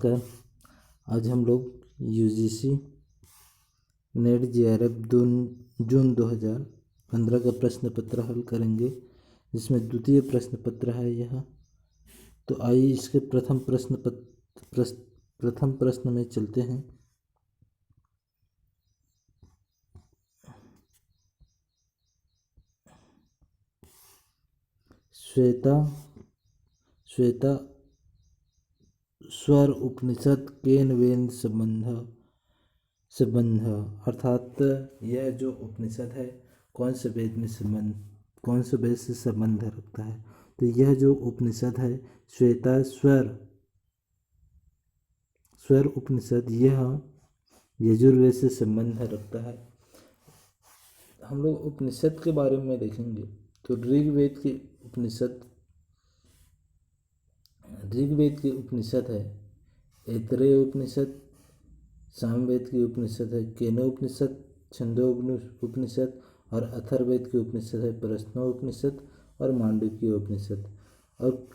नमस्कार। आज हम लोग यूजीसी नेट जेआरएफ जून 2015 का प्रश्न पत्र हल करेंगे, जिसमें द्वितीय प्रश्न पत्र है यह। तो आइए इसके प्रथम प्रश्न में चलते हैं। श्वेता स्वर उपनिषद केन वेद संबंध अर्थात यह जो उपनिषद है कौन से वेद से संबंध रखता है। तो यह जो उपनिषद है श्वेता स्वर उपनिषद, यह यजुर्वेद से संबंध रखता है। हम लोग उपनिषद के बारे में देखेंगे तो ऋग्वेद के उपनिषद है ऐतरेय उपनिषद, सामवेद की उपनिषद है केनोपनिषद, छंदोपनिषद और अथर्ववेद की उपनिषद है प्रश्नोपनिषद और मांडुक्य उपनिषद। और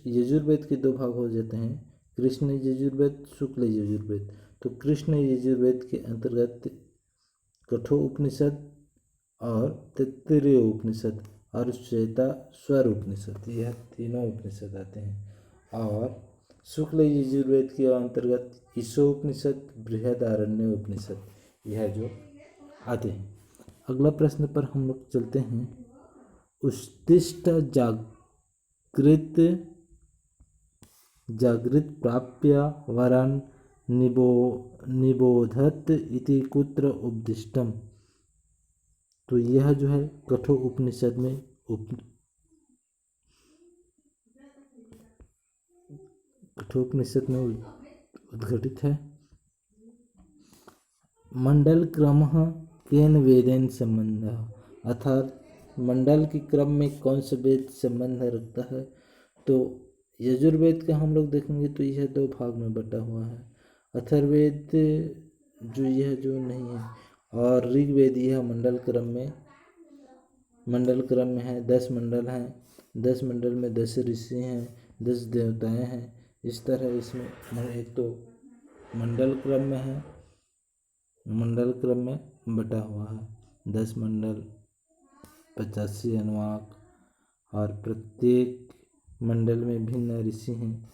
यजुर्वेद के दो भाग हो जाते हैं, कृष्ण यजुर्वेद, शुक्ल यजुर्वेद। तो कृष्ण यजुर्वेद के अंतर्गत कठोपनिषद और तैत्तिरीय उपनिषद और श्वेता स्वर उपनिषद, यह तीनों उपनिषद आते हैं। और शुक्ल यजुर्वेद के अंतर्गत ईशोपनिषद, बृहदारण्य उपनिषद, यह जो आते हैं। अगला प्रश्न पर हम लोग चलते हैं। उत्तिष्ठ जागृत प्राप्य वरान निबोधत इति कुत्र उपदिष्टम। तो यह जो है कठोपनिषद में उद्घटित है। मंडल क्रम केन वेदेन संबंध अर्थात मंडल के क्रम में कौन से वेद संबंध रखता है। तो यजुर्वेद का हम लोग देखेंगे तो यह दो भाग में बटा हुआ है। अथर्ववेद जो यह जो नहीं है, और ऋग्वेद यह मंडल क्रम में है। 10 मंडल हैं, 10 मंडल में 10 ऋषि हैं, 10 देवताएं हैं। इस तरह इसमें एक तो मंडल क्रम में बटा हुआ है। 10 मंडल, 85 अनुवाक और प्रत्येक मंडल में भिन्न ऋषि हैं।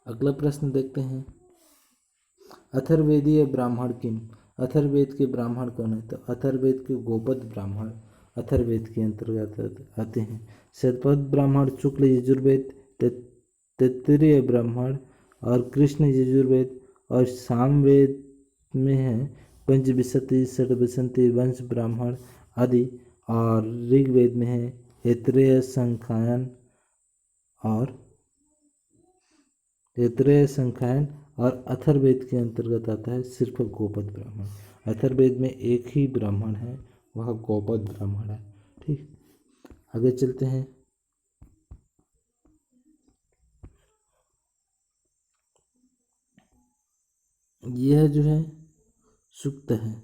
अगला प्रश्न देखते हैं। अथर्ववेदीय ब्राह्मण किम। अथर्ववेद के ब्राह्मण कौन है। तो अथर्ववेद के गोपद ब्राह्मण अथर्ववेद के अंतर्गत आते हैं। शतपथ ब्राह्मण शुक्ल यजुर्वेद, तैत्तिरीय ब्राह्मण और कृष्ण यजुर्वेद और सामवेद में है पंचविंशति, षड्विंशति वंश ब्राह्मण आदि। और ऋग्वेद में है ऐतरेय, संख्यायन और अथर्ववेद के अंतर्गत आता है सिर्फ गोपद ब्राह्मण। अथर्ववेद में एक ही ब्राह्मण है, वह गोपद ब्राह्मण है। ठीक, आगे चलते हैं। यह जो है सूक्त है।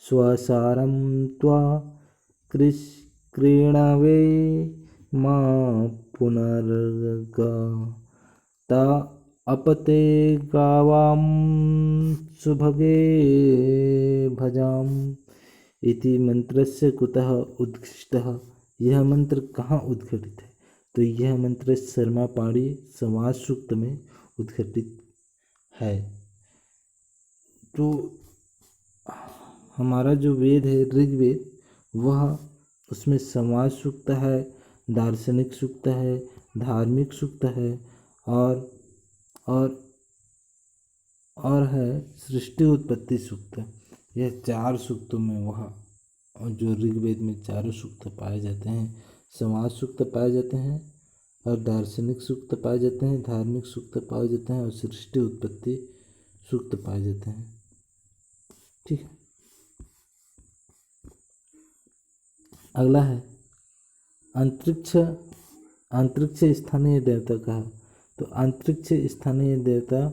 स्वसारम त्वा क्रीणावे मा पुनर्गा ता अपते गावाम सुभगे भजाम इति मंत्रस्य कुतः उद्घिष्टः। यह मंत्र कहाँ उद्घटित है। तो यह मंत्र शर्मापाणी समाज सूक्त में उद्घटित है। तो हमारा जो वेद है ऋग्वेद, वह उसमें समाज सूक्त है, दार्शनिक सूक्त है, धार्मिक सूक्त है और है सृष्टि उत्पत्ति सूक्त। यह 4 सूक्तों में वह जो ऋग्वेद में 4 सूक्त पाए जाते हैं, समाज सूक्त पाए जाते हैं और दार्शनिक सूक्त पाए जाते हैं, धार्मिक सूक्त पाए जाते हैं और सृष्टि उत्पत्ति सूक्त पाए जाते हैं। ठीक है, अगला है अंतरिक्ष स्थानीय देवता कहा। तो अंतरिक्ष स्थानीय देवता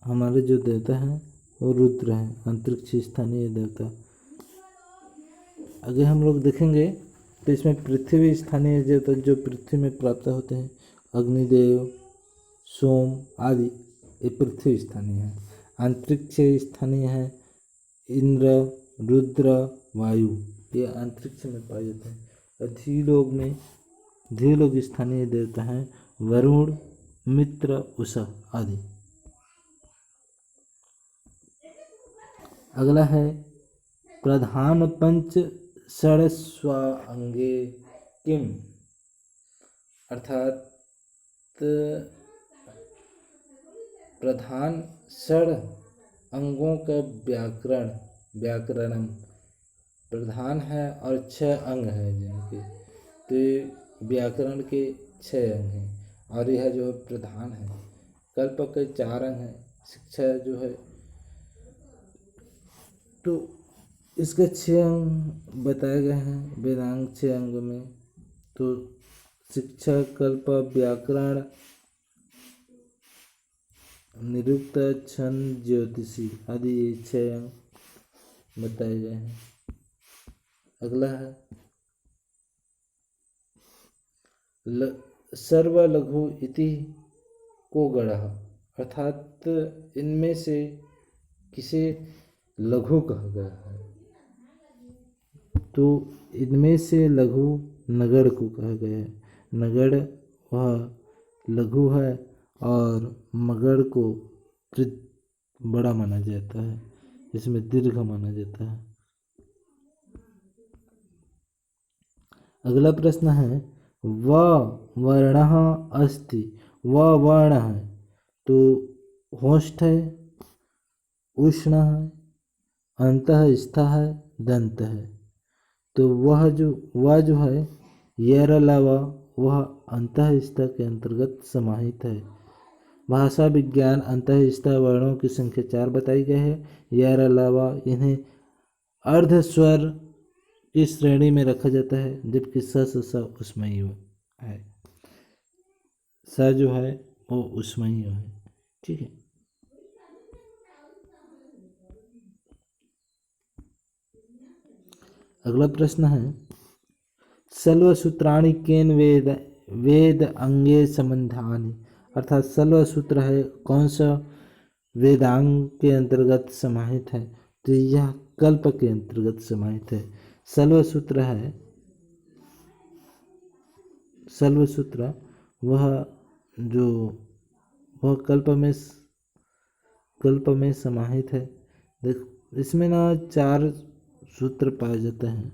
हमारे जो देवता हैं वो रुद्र हैं, अंतरिक्ष स्थानीय देवता। आगे हम लोग देखेंगे तो इसमें पृथ्वी स्थानीय देवता जो पृथ्वी में प्राप्त होते हैं, अग्निदेव, सोम आदि, ये पृथ्वी स्थानीय है। अंतरिक्ष स्थानीय है, इंद्र, रुद्र, वायु, ये अंतरिक्ष में पाए जाते हैं। धीलोक स्थानीय देवता हैं, वरुण, मित्र, उषा आदि। अगला है प्रधान पंच षड्स्वांगे किम, अर्थात प्रधान षड अंगों का व्याकरणम प्रधान है और 6 अंग हैं जिनके, तो व्याकरण के 6 अंग हैं और यह जो प्रधान है। कल्प के 4 अंग हैं, शिक्षा जो है तो इसके 6 अंग बताए गए हैं वेदांग 6 अंगों में। तो शिक्षा, कल्प, व्याकरण, निरुक्त, छंद, ज्योतिषी आदि ये 6 अंग बताए गए हैं। अगला है सर्वलघु इति को गढ़, अर्थात इनमें से किसे लघु कहा गया है, तो इनमें से लघु नगढ़ को कहा गया है। नगढ़ वह लघु है और मगढ़ को बड़ा माना जाता है, इसमें दीर्घ माना जाता है। अगला प्रश्न है व वर्णः अस्ति, व वर्ण है तो होष्ठ है, उष्ण है, अंतःस्थ है, दंत है। तो वह जो है यर अलावा वह अंतःस्थ के अंतर्गत समाहित है। भाषा विज्ञान अंतःस्थ वर्णों की संख्या 4 बताई गई है। यर अलावा इन्हें अर्ध स्वर की श्रेणी में रखा जाता है, जबकि स उष्मयी है। स जो है वो उष्मयी है। ठीक है। अगला प्रश्न है सल्वसूत्राणि केन वेद अंगे संबंधानि, अर्थात सल्वसूत्र है कौन सा वेदांग के अंतर्गत समाहित है, तो यह कल्प के अंतर्गत समाहित है। सल्वसूत्र वह कल्प में समाहित है। देख इसमें ना 4 सूत्र पाए जाते हैं।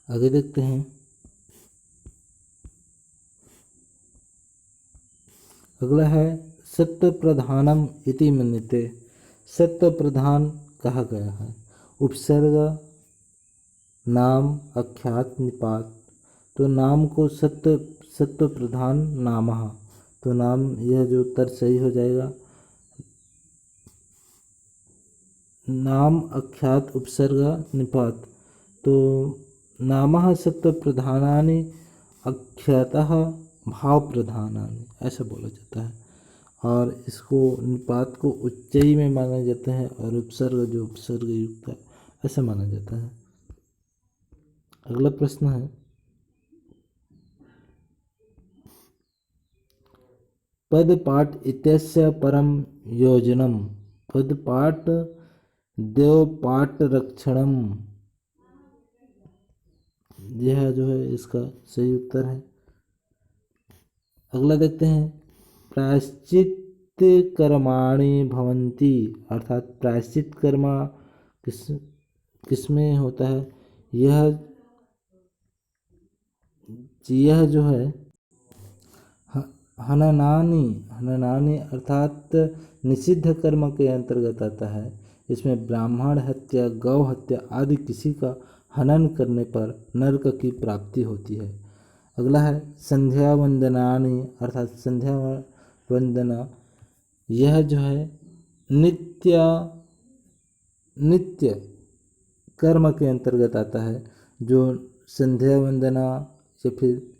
आगे देखते हैं। अगला है सत्व प्रधानम इति मन्यते, सत्व प्रधान कहा गया है। उपसर्ग, नाम, आख्यात, निपात, तो नाम को सत्व प्रधान नामः, तो नाम यह जो उत्तर सही हो जाएगा। नाम, आख्यात, उपसर्ग, निपात, तो नामः सत्व प्रधानानि आख्यातः भाव प्रधानानि, ऐसा बोला जाता है। और इसको निपात को उच्चई में माना जाता है और उपसर्ग जो उपसर्ग युक्त है ऐसा माना जाता है। अगला प्रश्न है पदपाठ इत्यस्य परम योजनम, पदपाठ देवपाठ रक्षणम, यह जो है इसका सही उत्तर है। अगला देखते हैं प्रायश्चित कर्माणि भवन्ति, अर्थात प्रायश्चित कर्म किसमें होता है, यह जो है हननानि अर्थात निषिद्ध कर्म के अंतर्गत आता है। इसमें ब्राह्मण हत्या, गौ हत्या आदि किसी का हनन करने पर नरक की प्राप्ति होती है। अगला है संध्या वंदनानि, अर्थात संध्या वंदना, यह जो है नित्य कर्म के अंतर्गत आता है, जो संध्या वंदना या फिर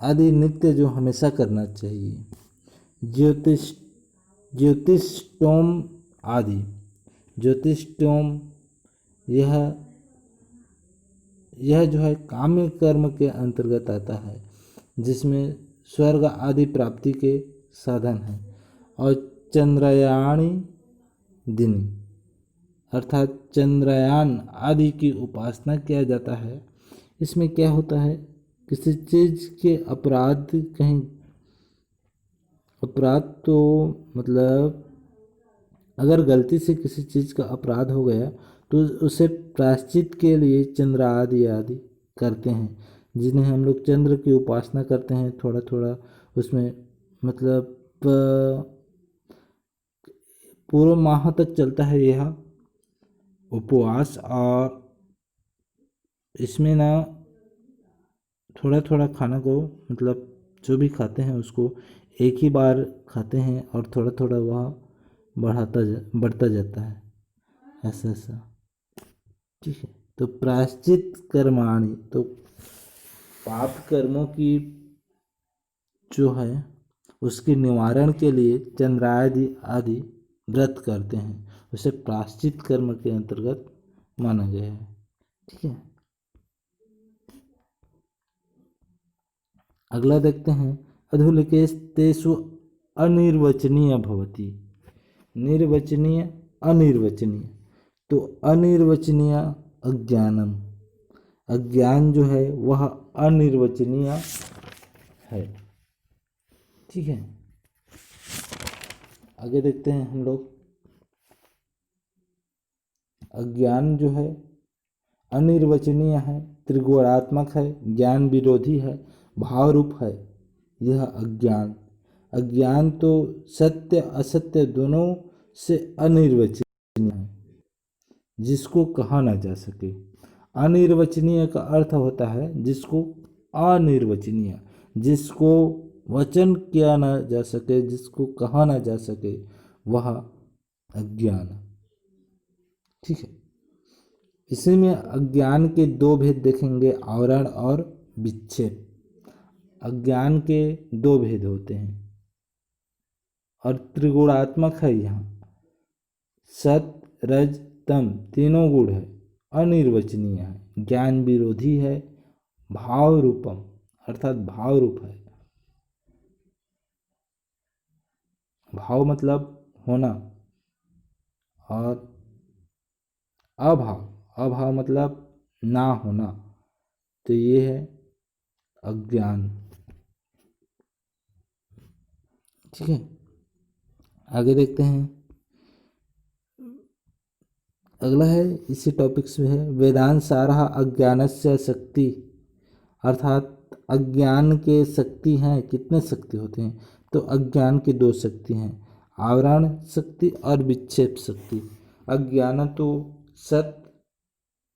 आदि नित्य जो हमेशा करना चाहिए। ज्योतिषोम आदि। ज्योतिष्टोम यह जो है काम्य कर्म के अंतर्गत आता है, जिसमें स्वर्ग आदि प्राप्ति के साधन हैं। और चंद्रयाणी दिनी अर्थात चंद्रयान आदि की उपासना किया जाता है। इसमें क्या होता है, किसी चीज़ के अपराध तो मतलब अगर गलती से किसी चीज़ का अपराध हो गया तो उसे प्रायश्चित के लिए चंद्र आदि करते हैं, जिन्हें हम लोग चंद्र की उपासना करते हैं। थोड़ा थोड़ा उसमें मतलब पूरे माह तक चलता है यह उपवास। और इसमें ना थोड़ा थोड़ा खाना को मतलब जो भी खाते हैं उसको एक ही बार खाते हैं और थोड़ा थोड़ा वह बढ़ता जाता है, ऐसा। ठीक है, तो प्रायश्चित कर्माणि, तो पाप कर्मों की जो है उसके निवारण के लिए चंद्रादि आदि व्रत करते हैं, उसे प्रायश्चित कर्म के अंतर्गत माना गया है। ठीक है, अगला देखते हैं। अधोलिखितेषु अनिर्वचनीय भवति। निर्वचनीय अनिर्वचनीय, तो अनिर्वचनीय अज्ञानम, अज्ञान जो है वह अनिर्वचनीय है। ठीक है, आगे देखते हैं हम लोग। अज्ञान जो है अनिर्वचनीय है, त्रिगुणात्मक है, ज्ञान विरोधी है, भाव रूप है। यह अज्ञान तो सत्य असत्य दोनों से अनिर्वचनीय है, जिसको कहा ना जा सके। अनिर्वचनीय का अर्थ होता है जिसको अनिर्वचनीय, जिसको वचन किया ना जा सके, जिसको कहा ना जा सके, वह अज्ञान। ठीक है, इसी में अज्ञान के दो भेद देखेंगे, आवरण और विक्षेप। अज्ञान के दो भेद होते हैं और त्रिगुणात्मक है। यहाँ सत रज तम तीनों गुण है, अनिर्वचनीय है, ज्ञान विरोधी है, भाव रूपम अर्थात भाव रूप है। भाव मतलब होना और अभाव मतलब ना होना, तो ये है अज्ञान। ठीक है, आगे देखते हैं। अगला है इसी टॉपिक से है वेदांत सारः अज्ञानस्य शक्ति, अर्थात अज्ञान के शक्ति हैं। कितने शक्ति होते हैं, तो अज्ञान की दो शक्ति हैं, आवरण शक्ति और विक्षेप शक्ति। अज्ञान तो सत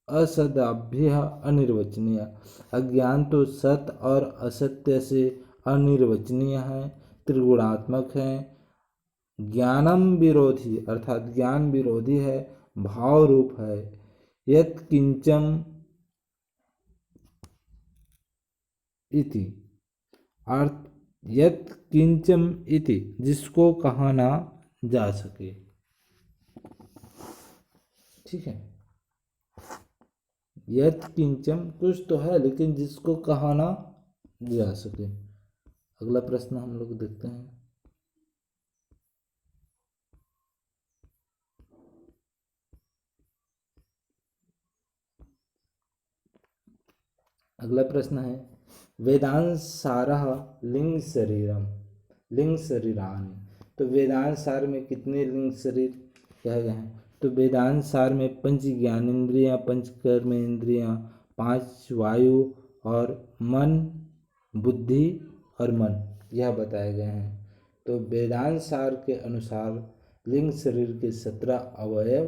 असदाभ्य अनिर्वचनीय, अज्ञान तो सत और असत्य से अनिर्वचनीय है, त्रिगुणात्मक है, ज्ञानम विरोधी अर्थात ज्ञान विरोधी है, भाव रूप है। यत् किंचम इति अर्थ यत् किंचम इति, जिसको कहा ना जा सके। ठीक है, यत् किंचम कुछ तो है लेकिन जिसको कहा ना जा सके। अगला प्रश्न हम लोग देखते हैं। अगला प्रश्न है वेदांत सारः लिंग शरीरानि, तो वेदांत सार में कितने लिंग शरीर कहे गए हैं, तो वेदांत सार में पंच ज्ञानेन्द्रियाँ, पंच कर्मेंद्रियाँ, पांच वायु और मन, बुद्धि और मन, यह बताए गए हैं। तो वेदांत सार के अनुसार लिंग शरीर के 17 अवयव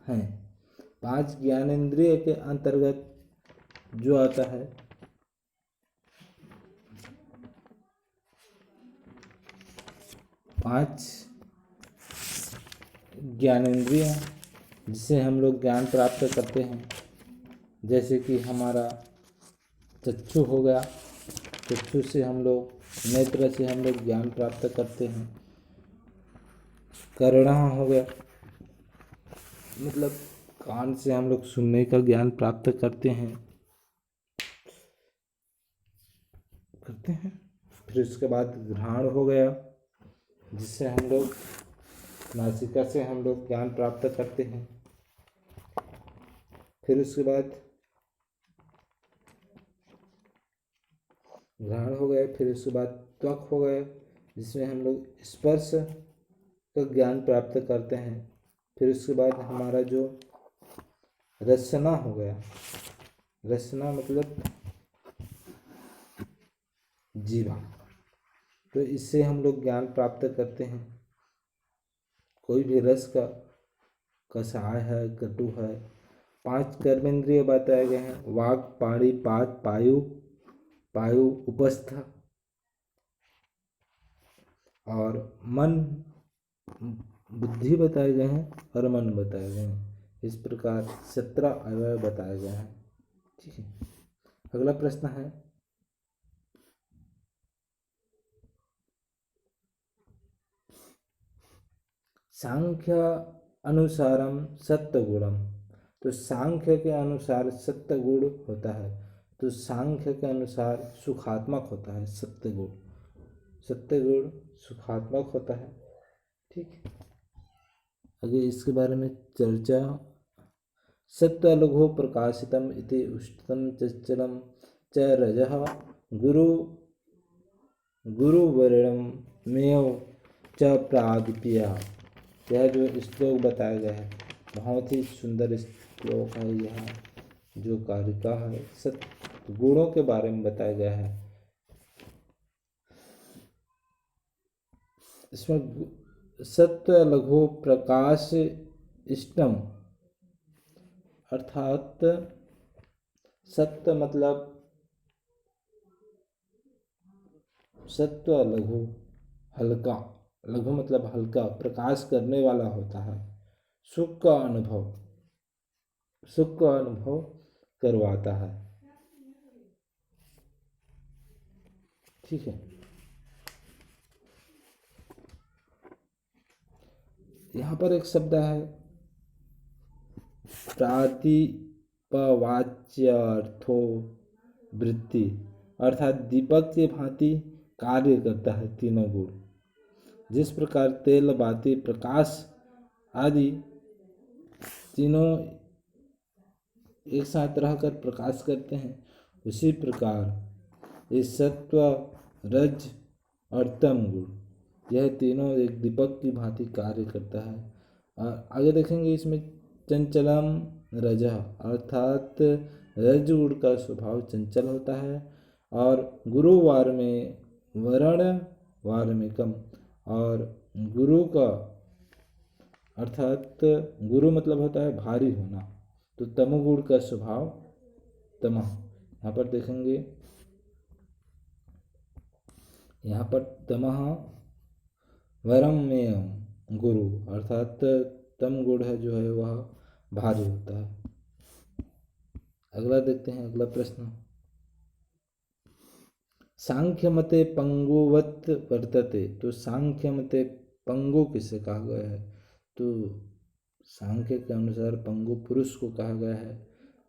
हैं। पांच ज्ञानेन्द्रिय के अंतर्गत जो आता है पांच ज्ञानेंद्रिय जिससे हम लोग ज्ञान प्राप्त करते हैं, जैसे कि हमारा चक्षु हो गया, चक्षु से हम लोग नेत्र से हम लोग ज्ञान प्राप्त करते हैं। कर्णः हो गया, मतलब कान से हम लोग सुनने का ज्ञान प्राप्त करते हैं। फिर उसके बाद घ्राण हो गया, जिससे हम लोग नासिका से हम लोग ज्ञान प्राप्त करते हैं। फिर उसके बाद घ्राण हो गया, फिर उसके बाद त्वक हो गया, जिसमें हम लोग स्पर्श का ज्ञान प्राप्त करते हैं। फिर उसके बाद हमारा जो रसना हो गया, रसना मतलब जीवा, तो इससे हम लोग ज्ञान प्राप्त करते हैं। कोई भी रस का कषाय है, कटु है। 5 कर्मेंद्रिय बताए गए हैं, वाक, पाणी, पात, पायु, उपस्थ और मन, बुद्धि बताए गए हैं और मन बताए गए हैं। इस प्रकार 17 अवयव बताए गए हैं। ठीक है, अगला प्रश्न है, सांख्य अनुसारम सत्य गुणम। तो सांख्य के अनुसार सत्य गुण होता है, तो सांख्य के अनुसार सुखात्मक होता है सत्य गुण। सत्य गुण सुखात्मक होता है। ठीक है, आगे इसके बारे में चर्चा। सत्व लघु प्रकाशितम इति उष्णम चंचलम च रजः गुरुवर्णम मेव च प्रादिप्य। यह जो श्लोक बताया गया है बहुत ही सुंदर श्लोक है। यह जो कारिका है सत्य गुणों के बारे में बताया गया है। इसमें सत्व लघु प्रकाश इष्टम अर्थात सत्य मतलब सत्व लघु हल्का, लघु मतलब हल्का, प्रकाश करने वाला होता है। सुख का अनुभव करवाता है। ठीक है, यहाँ पर एक शब्द है प्रातिपवाच्यार्थो वृत्ति, अर्थात दीपक की भांति कार्य करता है तीनों गुण। जिस प्रकार तेल, बाती, प्रकाश आदि तीनों एक साथ रहकर प्रकाश करते हैं, उसी प्रकार ये सत्व, रज और तम गुण, यह तीनों एक दीपक की भांति कार्य करता है। और आगे देखेंगे इसमें चंचलम रजः, अर्थात रज गुण का स्वभाव चंचल होता है और गुरुवार में वर्ण, वार में कम, और गुरु का अर्थात गुरु मतलब होता है भारी होना, तो तमोगुण का स्वभाव तमः। यहाँ पर देखेंगे, यहाँ पर तमः वरम में गुरु, अर्थात तम गुण है जो है वह भारी होता है। अगला देखते हैं, अगला प्रश्न, सांख्य मते पंगुवत वर्तते। तो सांख्य मते पंगु किसे कहा गया है? तो सांख्य के अनुसार पंगु पुरुष को कहा गया है।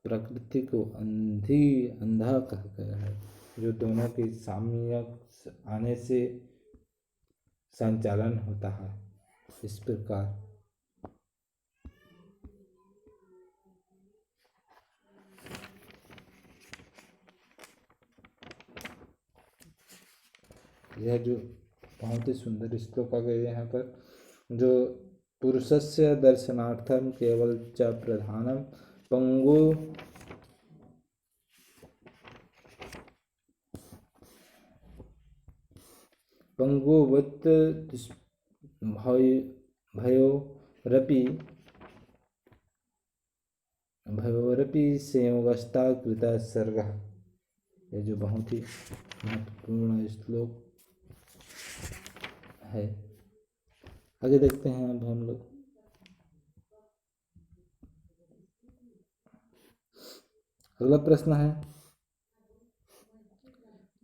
प्रकृति को अंधा कहा गया है, जो दोनों के साम्य आने से संचालन होता है। इस प्रकार यह जो बहुत ही सुंदर श्लोक आ गए यहाँ पर, जो पुरुषस्य दर्शनार्थम केवल च प्रधानम पंगुवत भयोरपि संयोगस्ता कृता सर्ग। ये जो बहुत ही महत्वपूर्ण श्लोक है। आगे देखते हैं अब हम लोग, अगला प्रश्न है,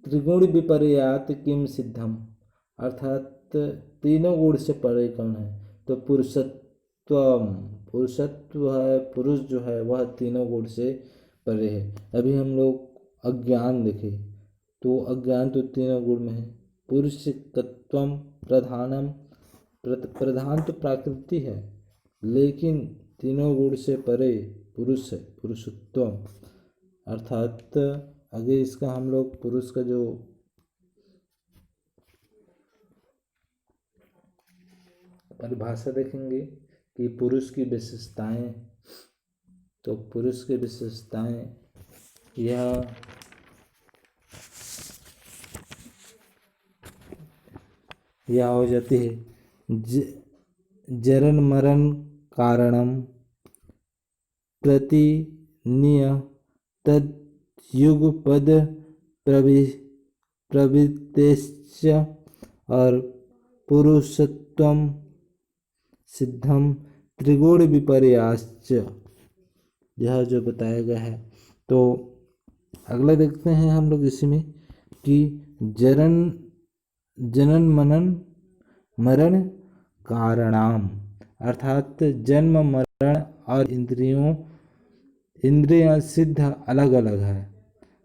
त्रिगुण विपर्यात किम सिद्धम, अर्थात तीनों गुण से परे कौन है? तो पुरुषत्वम, पुरुषत्व है, पुरुष जो है वह तीनों गुण से परे है। अभी हम लोग अज्ञान देखे तो अज्ञान तो तीनों गुण में है। पुरुषत्वम प्रधानम, प्रधान तो प्रकृति है, लेकिन तीनों गुण से परे पुरुष है, पुरुषत्वम। अर्थात आगे इसका हम लोग पुरुष का जो परिभाषा देखेंगे कि पुरुष की विशेषताएं, तो पुरुष की विशेषताएं यह हो जाती है जरन मरण कारणम प्रतिनिय तद युगपद प्रवृत्तेश्च और पुरुषत्वम सिद्धम त्रिगुण विपर्याश्च, यह जो बताया गया है। तो अगला देखते हैं हम लोग इसी में कि जनन मनन मरण कारणाम, अर्थात जन्म मरण और इंद्रियां सिद्ध अलग अलग है।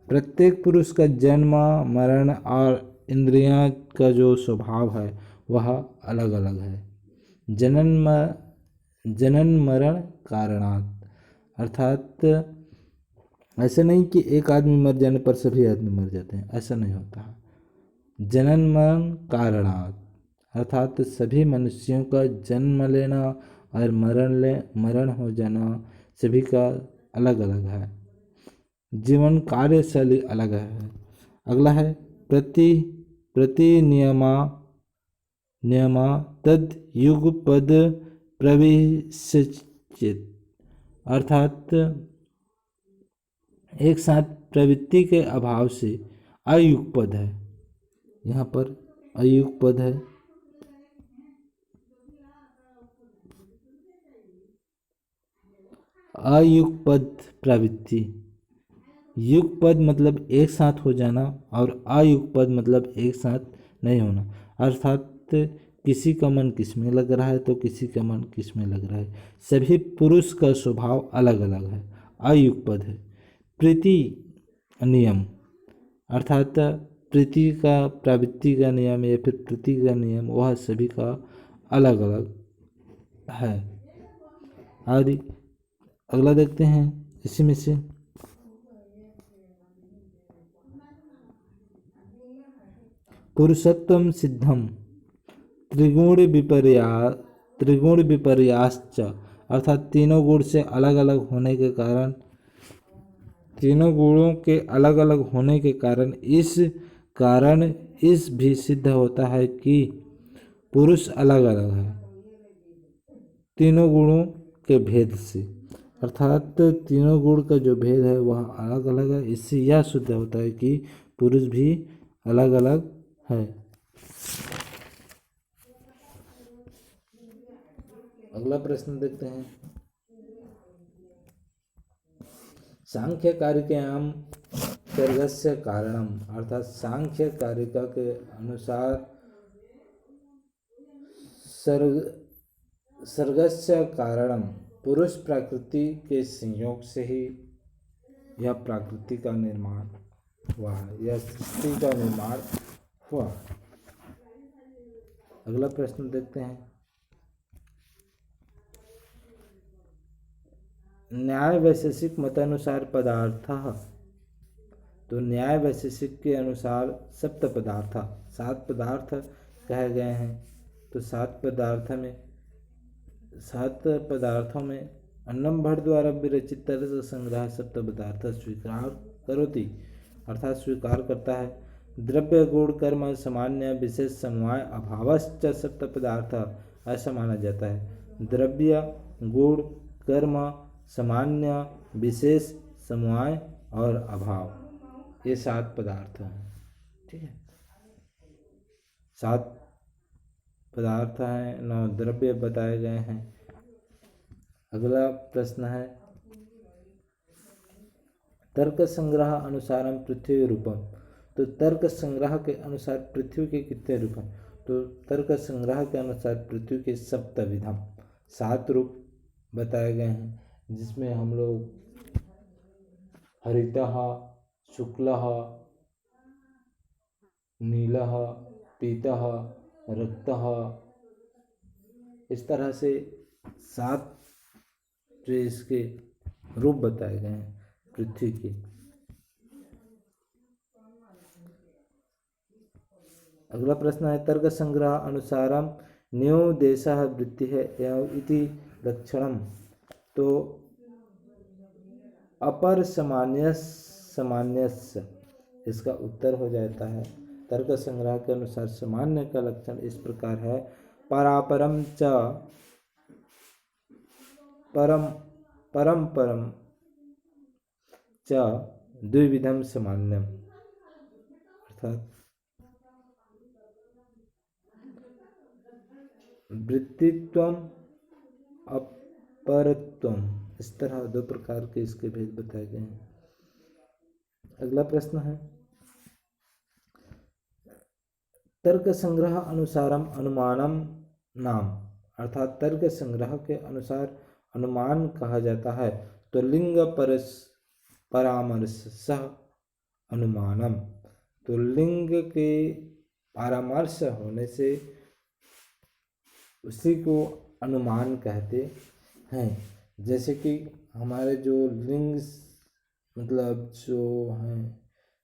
प्रत्येक पुरुष का जन्म मरण और इंद्रियां का जो स्वभाव है वह अलग अलग है। जनन मरण कारणात्, अर्थात ऐसा नहीं कि एक आदमी मर जाने पर सभी आदमी मर जाते हैं, ऐसा नहीं होता है। जनन मरण कारणात्, अर्थात सभी मनुष्यों का जन्म लेना और मरण हो जाना सभी का अलग अलग है। जीवन कार्यशैली अलग है। अगला है प्रति नियमा तद युगपद प्रविश्चित, अर्थात एक साथ प्रवृत्ति के अभाव से अयुगपद है। यहाँ पर अयुगपद है। अयुगपद प्रवृत्ति, युगपद मतलब एक साथ हो जाना और अयुगपद मतलब एक साथ नहीं होना, अर्थात किसी का मन किस में लग रहा है तो किसी का मन किस में लग रहा है। सभी पुरुष का स्वभाव अलग अलग है, अयुगपद है। प्रीति नियम, अर्थात प्रीति का प्रवृत्ति का नियम या फिर प्रीति का नियम वह सभी का अलग अलग है। आदि अगला देखते हैं इसी में से पुरुषत्वम सिद्धम त्रिगुण विपर्याश्च, अर्थात तीनों गुण से अलग अलग होने के कारण, तीनों गुणों के अलग अलग होने के कारण इस भी सिद्ध होता है कि पुरुष अलग अलग है तीनों गुणों के भेद से, अर्थात तीनों गुण का जो भेद है वह अलग अलग है। इससे यह सिद्ध होता है कि पुरुष भी अलग अलग है। अगला प्रश्न देखते हैं। सांख्य कारिकायाम सर्गस्य कारणम, अर्थात सांख्य कारिका के अनुसार सर्गस्य कारणम, पुरुष प्रकृति के संयोग से ही यह प्रकृति का निर्माण हुआ है, यह सृष्टि का निर्माण हुआ। अगला प्रश्न देखते हैं। न्याय वैशेषिक मतानुसार पदार्थः, तो न्याय वैशेषिक के अनुसार सप्त पदार्थ, 7 पदार्थ कहे गए हैं। तो 7 पदार्थों में अन्नम भट्ट द्वारा विरचित तरस संग्रह सप्त पदार्थ स्वीकार करोति, अर्थात स्वीकार करता है। द्रव्य गुण कर्म सामान्य विशेष समवाय अभावश्च सप्त पदार्थ, ऐसा माना जाता है। द्रव्य गुण कर्म सामान्य विशेष समवाय और अभाव, ये 7 पदार्थ हैं। ठीक है, 7 पदार्थ हैं, 9 द्रव्य बताए गए हैं। अगला प्रश्न है तर्क संग्रह अनुसारम पृथ्वी रूपम, तो तर्क संग्रह के अनुसार पृथ्वी के कितने रूप हैं? तो तर्क संग्रह के अनुसार पृथ्वी के सप्तविधम, 7 रूप बताए गए हैं, जिसमें हम लोग हरितः, शुक्लः, नीलः, पीतः, रक्तः, इस तरह से 7 जो इसके रूप बताए गए हैं पृथ्वी के। अगला प्रश्न है तर्क संग्रह अनुसारम न्यो देशः वृत्तिः इति लक्षणम। तो अपर सामान्यस्य इसका उत्तर हो जाता है तर्क संग्रह के अनुसार सामान्य का लक्षण इस प्रकार है, परापरम च परम परम परम च द्विविधम सामान्यम। अर्थात वृत्तित्वम अपरत्वम, इस तरह 2 प्रकार के इसके भेद बताए गए हैं। अगला प्रश्न है तर्क संग्रह अनुसारम अनुमानम नाम। अर्थात तर्क संग्रह के अनुसार अनुमान कहा जाता है। तो लिंग परामर्श अनुमानम, तो लिंग के परामर्श होने से उसी को अनुमान कहते हैं। जैसे कि हमारे जो लिंग मतलब जो हैं,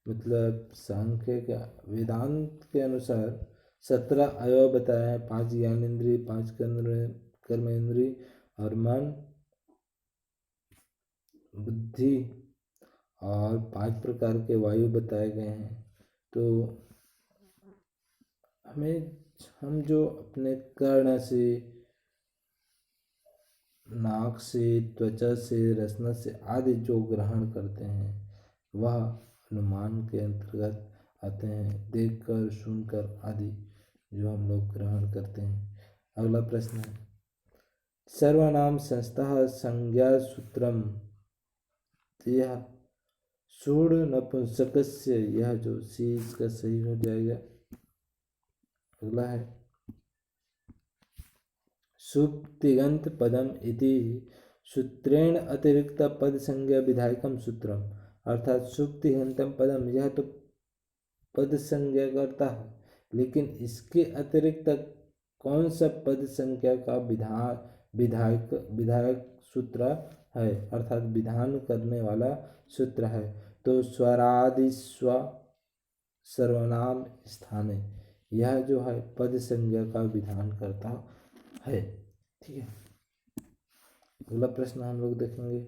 मतलब सांख्य का वेदांत के अनुसार 17 अवयव बताए हैं, 5 ज्ञानेंद्रिय, 5 कर्मेंद्रिय और मन, बुद्धि और 5 प्रकार के वायु बताए गए हैं। तो हम जो अपने कर्ण से, नाक से, त्वचा से, रसना से आदि जो ग्रहण करते हैं वह अनुमान के अंतर्गत आते हैं। देखकर, सुनकर आदि जो हम लोग ग्रहण करते हैं। अगला प्रश्न है सर्वनाम संस्थः संज्ञा सूत्रम। यह सूढ़ नपुंसकस्य, यह जो सी इसका सही हो जाएगा। अगला है सुप्तिगंत पदम इति सूत्रेण अतिरिक्त पद संज्ञा विधायकम सूत्रम। अर्थात सुप्तिगंतम पदम, यह तो पद संज्ञा करता है, लेकिन इसके अतिरिक्त कौन सा पद संज्ञा का विधायक सूत्र है, अर्थात विधान करने वाला सूत्र है। तो स्वरादिस्व सर्वनाम स्थाने, यह जो है पद संज्ञा का विधान करता है। ठीक है, अगला प्रश्न हम लोग देखेंगे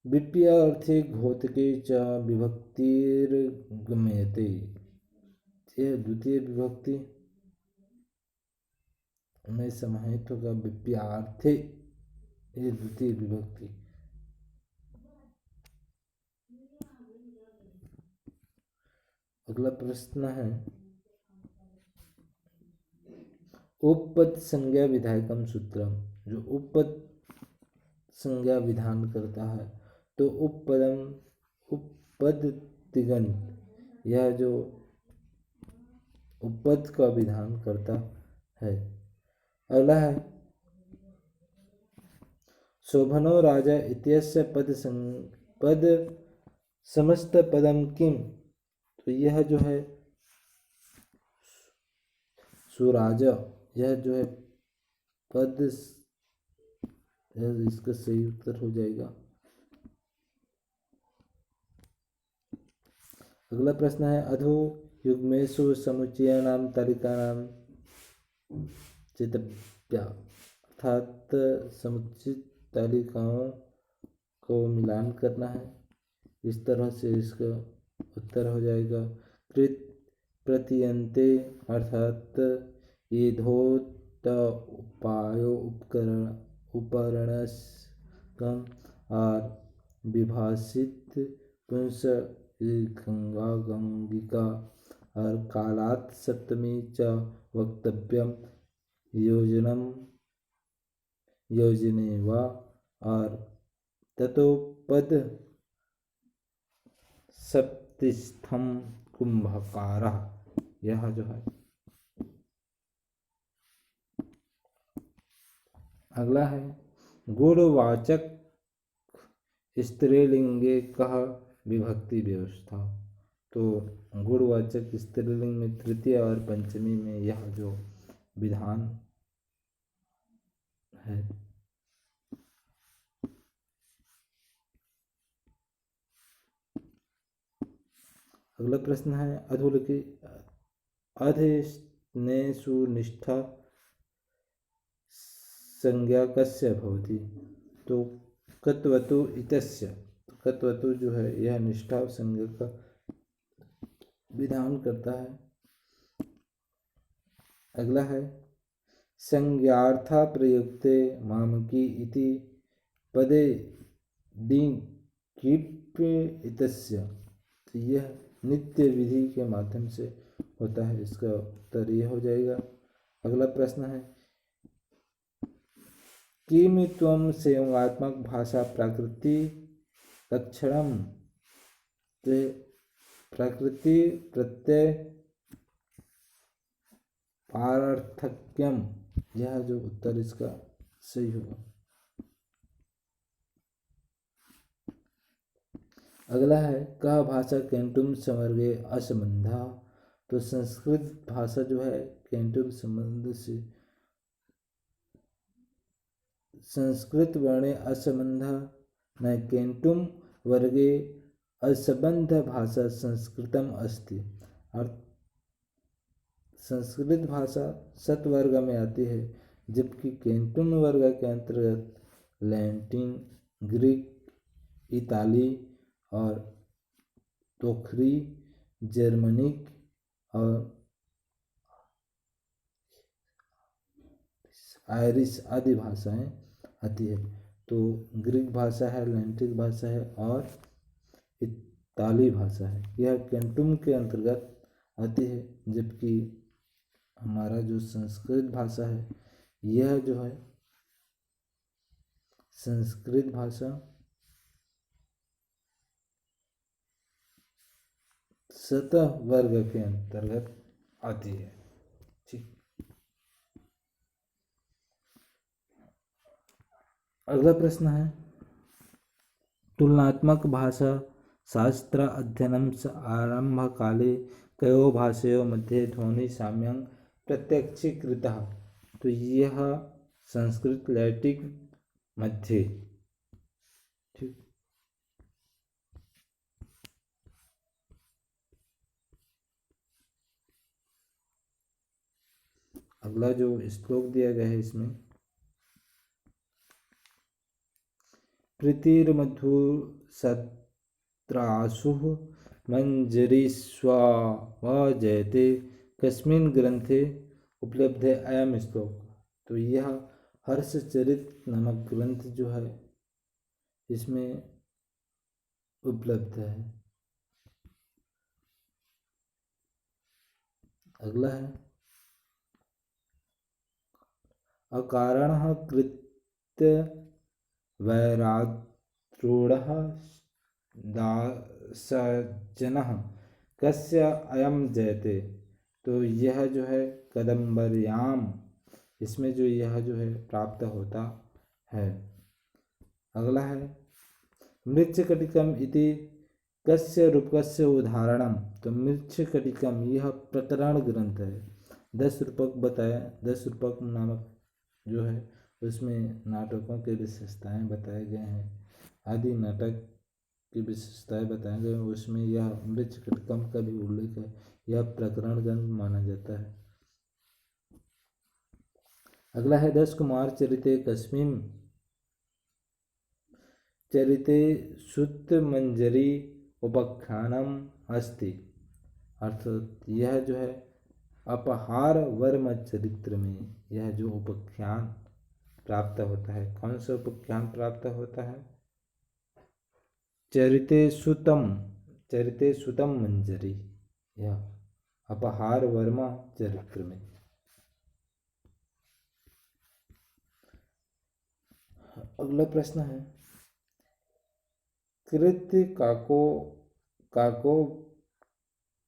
विप्यार्थे घोतके च विभक्तिर्गम्यते। यह द्वितीय विभक्ति में समाहित होगा विप्यार्थे, ये द्वितीय विभक्ति। अगला प्रश्न है उपपद संज्ञा विधायकम सूत्रम। जो उपपद संज्ञा विधान करता है, तो उपपद तिगंत, यह जो उपपद का विधान करता है। अगला है शोभनो राजा इत्यस्य पद समस्त पदम किम। तो यह जो है सुराज, यह जो है पद, इसका सही उत्तर हो जाएगा। अगला प्रश्न है अधो युग्मेषु समुच्चयानां तालिकानां चितव्या। अर्थात समुचित तालिकाओं को मिलान करना है। इस तरह से इसका उत्तर हो जाएगा कृत प्रतीयन्ते, अर्थात ये धोत उपायो उपरणस्कम और विभाषित पुंस गंगा गंगिका और कालात सप्तमी च वक्तव्यम योजनम योजने व और ततो पद तिष्ठम कुंभकारः, यह जो है। अगला है गुणवाचक स्त्रीलिंगे कह विभक्ति व्यवस्था। तो गुणवाचक स्त्रीलिंग में तृतीय और पंचमी में यह जो विधान है। अगला प्रश्न है अधोलिखित अधेनेषु निष्ठा संज्ञा कस्य भवति। तो कत्वतु इत्यस्य, कत्वतु जो है यह निष्ठा संज्ञा का विधान करता है। अगला है संज्ञार्था प्रयुक्ते मामकी इति पदे डिंग कीप इत्यस्य। तो यह नित्य विधि के माध्यम से होता है, इसका उत्तर यह हो जाएगा। अगला प्रश्न है किमि त्वं संयोगात्मक भाषा प्रकृति लक्षणम। तो प्रकृति प्रत्यय पार्थक्यम, यह जो उत्तर इसका सही होगा। अगला है कह भाषा केंटुम समर्गे असंबंधा। तो संस्कृत भाषा जो है केंटुम संबंध से संस्कृत वर्णे असंबंध न केंटुम वर्गे असंबंध भाषा संस्कृतम अस्ति। और संस्कृत भाषा सतवर्ग में आती है, जबकि केंटुम वर्ग के अंतर्गत लैटिन, ग्रीक, इताली और तोखरी, जर्मनिक और आयरिश आदि भाषाएं आती है। तो ग्रीक भाषा है, लैटिन भाषा है और इताली भाषा है, यह केंटुम के अंतर्गत आती है। जबकि हमारा जो संस्कृत भाषा है यह जो है संस्कृत भाषा सतह वर्ग के अंतर्गत आती है। ठीक, अगला प्रश्न है तुलनात्मक भाषा शास्त्र अध्ययनम आरंभ काले कयो भाषयो मध्ये ध्वनि साम्यं प्रत्यक्षीकृतः। तो यह संस्कृत लैटिन मध्य। ठीक, अगला जो श्लोक दिया गया है इसमें प्रीतिर्मधु सत्रासुः मंजरीष्वा जयते कस्मिन् ग्रंथे उपलब्धे अयम श्लोक। तो यह हर्षचरित नामक ग्रंथ जो है इसमें उपलब्ध है। अगला है अकारणः कृत्य वैराग्रूढ़ः दासजनः कस्य अयम जयते। तो यह जो है कदम्बर्याम, इसमें जो यह जो है प्राप्त होता है। अगला है मृच्छकटिकम इति कस्य रूपकस्य उदाहरणम। तो मृच्छकटिकम यह प्रकरण ग्रंथ है। 10 रूपक बताया, 10 रूपक नामक जो है उसमें नाटकों के विशेषताएं बताए गए हैं, आदि नाटक की विशेषताएं बताए गए हैं। उसमें यह मृच्छकटिकम का भी उल्लेख है, यह प्रकरण ग्रंथ माना जाता है। अगला है 10 कुमार चरिते कस्मिन् चरिते शुद्ध मंजरी उपाख्यानम अस्ति। अर्थात यह जो है अपहार वर्म चरित्र में यह जो उपाख्यान प्राप्त होता है, कौन सा उपाख्यान प्राप्त होता है? चरिते सुतम मंजरी, यह अपहार वर्मा चरित्र में। अगला प्रश्न है कृत्य काको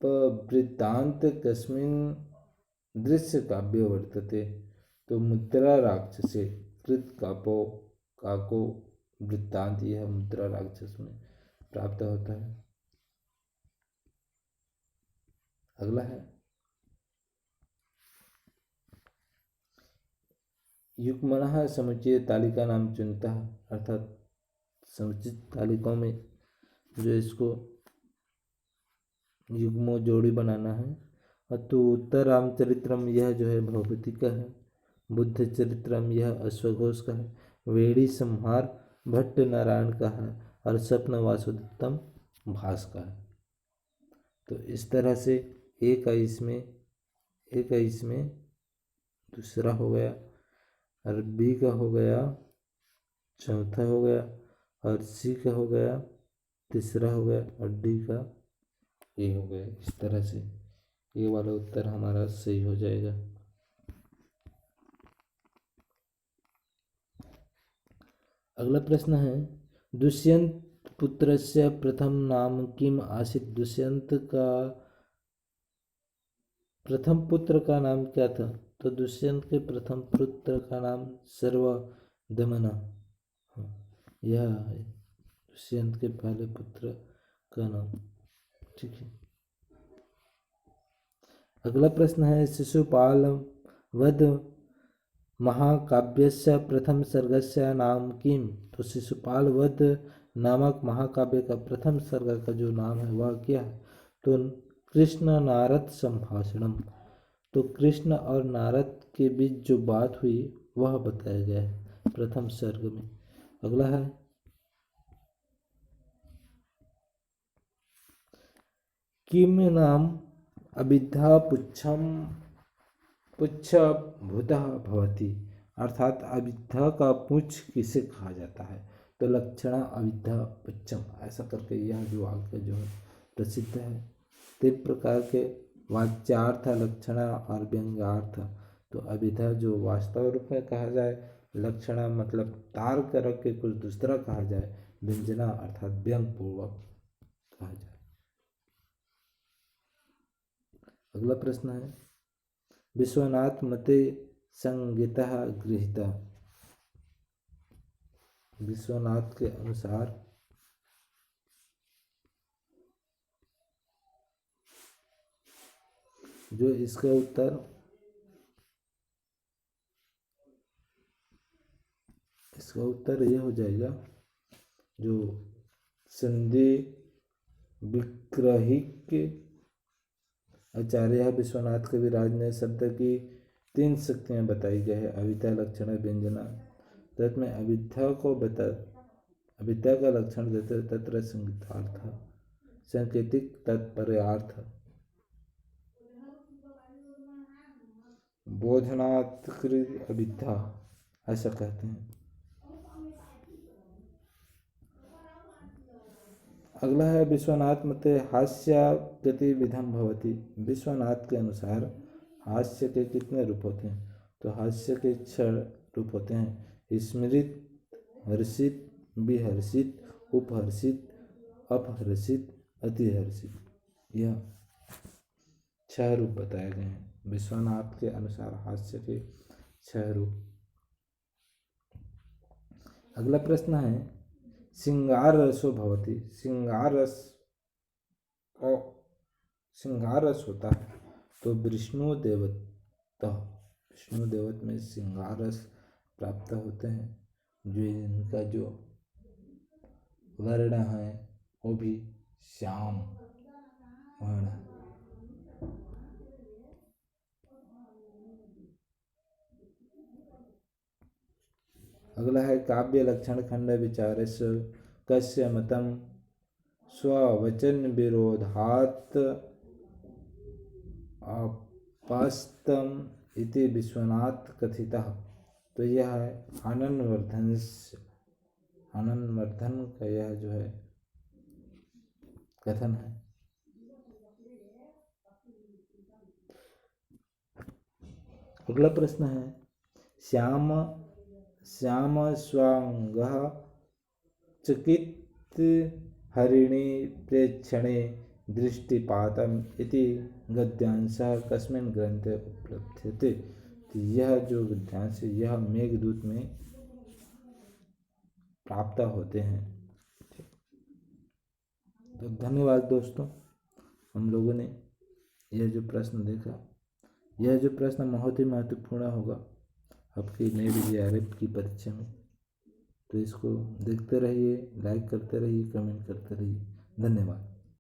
वृत्तांत कस्मिन् दृश्य काव्य वर्तते। तो मुद्रा राक्षसे कृत काको वृत्तांत यह मुद्रा राक्षस में प्राप्त होता है। अगला है युग्मनः समुच्चय तालिका नाम चुनता, अर्थात समुचित तालिकाओं में जो इसको युग्मो जोड़ी बनाना है। तो उत्तर रामचरित्रम यह जो है भगवती का है। बुद्ध चरित्रम यह अश्वघोष का है। वेड़ी संहार भट्ट नारायण का है और स्वप्न वासुदेवतम भास का है। तो इस तरह से एक का इसमें दूसरा हो गया और बी का हो गया, चौथा हो गया और सी का हो गया, तीसरा हो गया और डी का ए हो गया। इस तरह से ये वाला उत्तर हमारा सही हो जाएगा। अगला प्रश्न है दुष्यंत पुत्रस्य प्रथम नाम किम आसीत्। दुष्यंत का प्रथम पुत्र का नाम क्या था? तो दुष्यंत के प्रथम पुत्र का नाम सर्वदमन, यह है दुष्यंत के पहले पुत्र का नाम। ठीक है। अगला प्रश्न है शिशुपाल वध महाकाव्यस्य प्रथम सर्गस्य नाम किम। तो शिशुपाल वध नामक महाकाव्य का प्रथम सर्ग का जो नाम है वह क्या है? तो कृष्ण नारद संभाषणम। तो कृष्ण और नारद के बीच जो बात हुई वह बताया गया है प्रथम सर्ग में। अगला है किम नाम अभिद्धा पुच्छभूतः भवति, अर्थात अभिद्धा का पुच्छ किसे कहा जाता है? तो लक्षणा अभिद्धा पुच्छम, ऐसा करके यह जो वाक्य जो है प्रसिद्ध है। 3 प्रकार के वाच्यार्थ, लक्षणा और व्यंग्यार्थ। तो अभिधा जो वास्तव रूप में कहा जाए, लक्षणा मतलब तार कर के कुछ दूसरा कहा जाए, व्यंजना अर्थात व्यंग पूर्वक कहा जाए। अगला प्रश्न है विश्वनाथ मते संगीतः गृहीतः। विश्वनाथ के अनुसार जो इसका उत्तर ये हो जाएगा जो संधि विग्रहिक आचार्य विश्वनाथ कविराज ने शब्द की 3 शक्तियाँ बताई गई है, अविद्या लक्षण व्यंजना। तत्में अविद्या का लक्षण देते तत्र संगीतार्थ, सांकेतिक तात्पर्यार्थ, बोधनात्कृत अविद्या ऐसा कहते हैं। अगला है विश्वनाथ मते हास्य गतिविधम भवति। विश्वनाथ के अनुसार हास्य के कितने रूप होते हैं? तो हास्य के 6 रूप होते हैं, स्मृत, हर्षित, विहर्षित, उपहर्षित, अपहर्षित, अतिहर्षित। यह 6 रूप बताए गए हैं विश्वनाथ के अनुसार हास्य के 6 रूप। अगला प्रश्न है श्रृंगार रसो भवति। श्रृंगार रस होता है तो विष्णु देवत में श्रृंगार रस प्राप्त होते हैं, जो इनका जो वर्ण है वो भी श्याम वर्ण है। अगला है काव्य लक्षण खंड विचार कस्य मतम स्ववचन विरोधात् अपास्तम इति विश्वनाथ कथितः। तो यह है आनंदवर्धन का यह जो है कथन है। अगला प्रश्न है श्याम स्वांगः चकित हरिणी प्रेक्षणे दृष्टिपातम् इति गद्यांशः कस्मिन् ग्रन्थे उपलभ्यते। तो यह जो गद्यांश यह मेघदूत में प्राप्त होते हैं। तो धन्यवाद दोस्तों, हम लोगों ने यह जो प्रश्न देखा, यह जो प्रश्न बहुत ही महत्वपूर्ण होगा आपकी नेट JRF की परीक्षा में। तो इसको देखते रहिए, लाइक करते रहिए, कमेंट करते रहिए। धन्यवाद।